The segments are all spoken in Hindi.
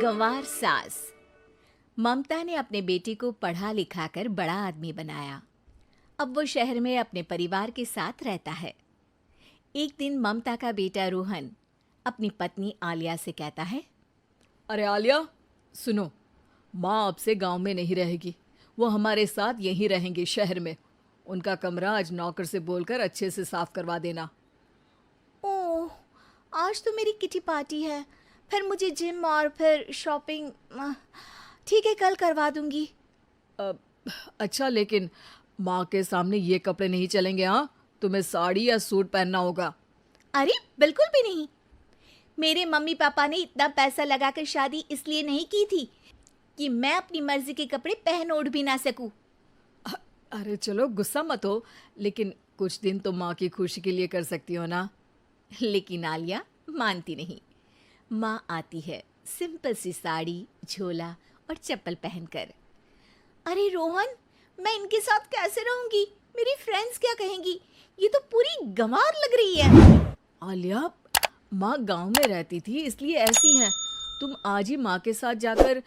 गंवार सास। ममता ने अपने बेटे को पढ़ा लिखाकर बड़ा आदमी बनाया। अब वो शहर में अपने परिवार के साथ रहता है। एक दिन ममता का बेटा रोहन अपनी पत्नी आलिया से कहता है, अरे आलिया, सुनो, माँ अब से गांव में नहीं रहेगी। वो हमारे साथ यहीं रहेंगी शहर में। उनका कमरा आज नौकर से बोलकर अच्छे से साफ करवा देना। ओह, आज तो मेरी किटी पार्टी है, फिर मुझे जिम और फिर शॉपिंग। ठीक है, कल करवा दूंगी। अच्छा, लेकिन माँ के सामने ये कपड़े नहीं चलेंगे। हाँ, तुम्हें साड़ी या सूट पहनना होगा। अरे बिल्कुल भी नहीं। मेरे मम्मी पापा ने इतना पैसा लगाकर शादी इसलिए नहीं की थी कि मैं अपनी मर्जी के कपड़े पहन ओढ़ भी ना सकूं। अरे चलो, गुस्सा मत हो, लेकिन कुछ दिन तो माँ की खुशी के लिए कर सकती हो ना। लेकिन आलिया मानती नहीं। माँ आती है सिंपल सी साड़ी, झोला और चप्पल पहनकर। अरे रोहन, मैं इनके साथ कैसे रहूंगी? मेरी फ्रेंड्स क्या कहेंगी? ये तो पूरी गंवार लग रही है। आलिया, माँ गांव में रहती थी इसलिए ऐसी हैं। तुम आज ही माँ के साथ जाकर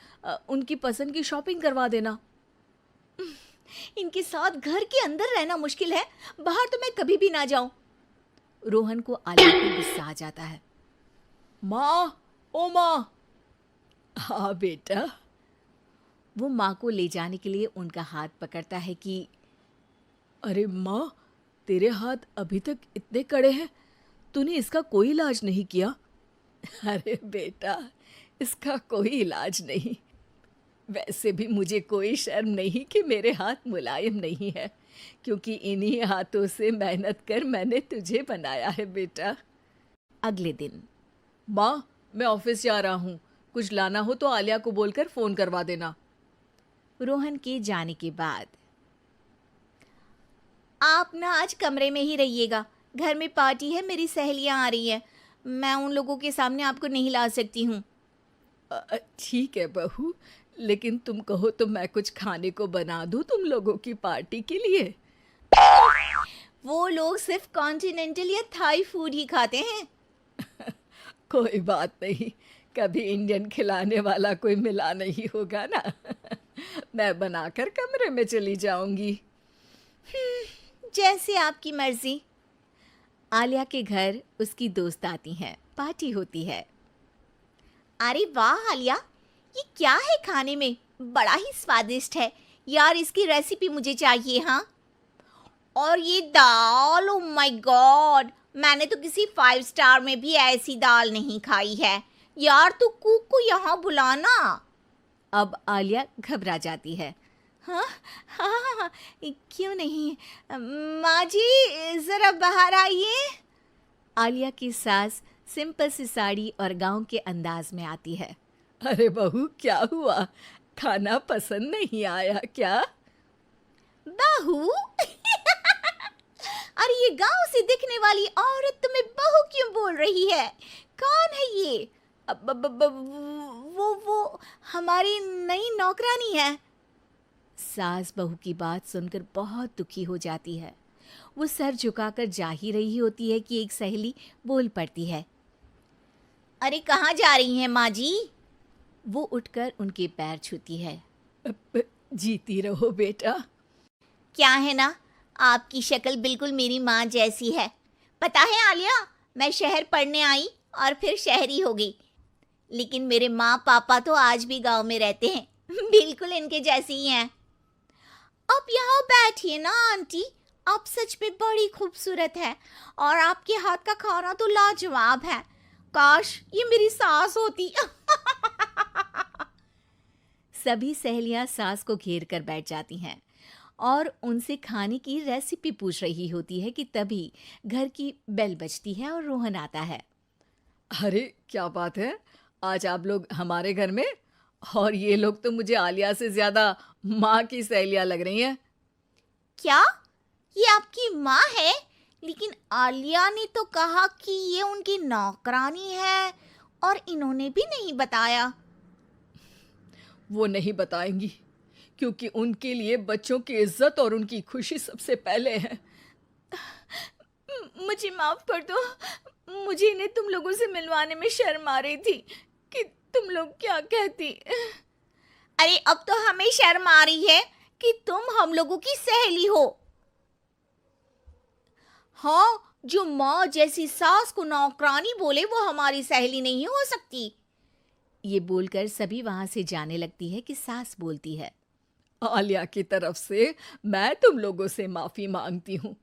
उनकी पसंद की शॉपिंग करवा देना। इनके साथ घर के अंदर रहना मुश्किल है, बाहर तो मैं कभी भी ना जाऊं। रोहन को आलिया पर गुस्सा आ जाता है। माँ, ओ माँ। हाँ बेटा। वो माँ को ले जाने के लिए उनका हाथ पकड़ता है कि अरे माँ, तेरे हाथ अभी तक इतने कड़े हैं, तूने इसका कोई इलाज नहीं किया? अरे बेटा, इसका कोई इलाज नहीं। वैसे भी मुझे कोई शर्म नहीं कि मेरे हाथ मुलायम नहीं है, क्योंकि इन्हीं हाथों से मेहनत कर मैंने तुझे बनाया है बेटा। अगले दिन। माँ, मैं ऑफिस जा रहा हूँ। कुछ लाना हो तो आलिया को बोलकर फ़ोन करवा देना। रोहन के जाने के बाद। आप ना आज कमरे में ही रहिएगा, घर में पार्टी है, मेरी सहेलियां आ रही हैं, मैं उन लोगों के सामने आपको नहीं ला सकती हूँ। ठीक है बहू, लेकिन तुम कहो तो मैं कुछ खाने को बना दूँ तुम लोगों की पार्टी के लिए। वो लोग सिर्फ कॉन्टिनेंटल या थाई फूड ही खाते हैं। कोई बात नहीं, कभी इंडियन खिलाने वाला कोई मिला नहीं होगा ना। मैं बनाकर कमरे में चली जाऊंगी। जैसे आपकी मर्जी। आलिया के घर उसकी दोस्त आती हैं, पार्टी होती है। अरे वाह आलिया, ये क्या है खाने में? बड़ा ही स्वादिष्ट है यार, इसकी रेसिपी मुझे चाहिए। हाँ, और ये दाल, ओ माय गॉड, मैंने तो किसी 5 स्टार में भी ऐसी दाल नहीं खाई है यार। तू कुक को यहाँ बुलाना। अब आलिया घबरा जाती है। हाँ हाँ हाँ, क्यों नहीं। माँ जी जरा बाहर आइए। आलिया की सास सिंपल सी साड़ी और गांव के अंदाज में आती है। अरे बहू, क्या हुआ? खाना पसंद नहीं आया क्या? बहू? अरे ये गांव से दिखने वाली औरत तुम्हें बहू क्यों बोल रही है? कौन है ये? वो हमारी नई नौकरानी है। सास बहू की बात सुनकर बहुत दुखी हो जाती है। वो सर झुकाकर जा ही रही होती है कि एक सहेली बोल पड़ती है। अरे कहाँ जा रही हैं माँ जी? वो उठकर उनके पैर छूती है। जीती रहो बेटा। क्या है ना, आपकी शक्ल बिल्कुल मेरी माँ जैसी है। पता है आलिया, मैं शहर पढ़ने आई और फिर शहरी हो गई, लेकिन मेरे माँ पापा तो आज भी गांव में रहते हैं, बिल्कुल इनके जैसे ही हैं। आप यहाँ बैठिए ना आंटी, आप सच में बड़ी खूबसूरत है और आपके हाथ का खाना तो लाजवाब है। काश ये मेरी सास होती। सभी सहेलियां सास को घेर कर बैठ जाती हैं और उनसे खाने की रेसिपी पूछ रही होती है कि तभी घर की बेल बजती है और रोहन आता है। अरे क्या बात है, आज आप लोग हमारे घर में? और ये लोग तो मुझे आलिया से ज्यादा माँ की सहेलियां लग रही हैं। क्या ये आपकी माँ है? लेकिन आलिया ने तो कहा कि ये उनकी नौकरानी है और इन्होंने भी नहीं बताया। वो नहीं बताएंगी, क्योंकि उनके लिए बच्चों की इज्जत और उनकी खुशी सबसे पहले है। मुझे माफ कर दो, मुझे इन्हें तुम लोगों से मिलवाने में शर्म आ रही थी। कि तुम लोग क्या कहती। अरे अब तो हमें शर्म आ रही है कि तुम हम लोगों की सहेली हो। हाँ, जो माँ जैसी सास को नौकरानी बोले वो हमारी सहेली नहीं हो सकती। ये बोलकर सभी वहां से जाने लगती है कि सास बोलती है, आलिया की तरफ से मैं तुम लोगों से माफ़ी मांगती हूँ।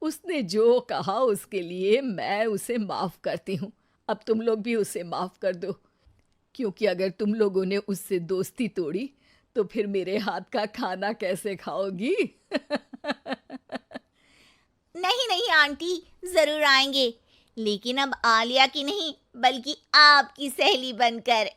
उसने जो कहा उसके लिए मैं उसे माफ़ करती हूँ। अब तुम लोग भी उसे माफ़ कर दो, क्योंकि अगर तुम लोगों ने उससे दोस्ती तोड़ी तो फिर मेरे हाथ का खाना कैसे खाओगी? नहीं नहीं आंटी, जरूर आएंगे, लेकिन अब आलिया की नहीं बल्कि आपकी सहेली बनकर।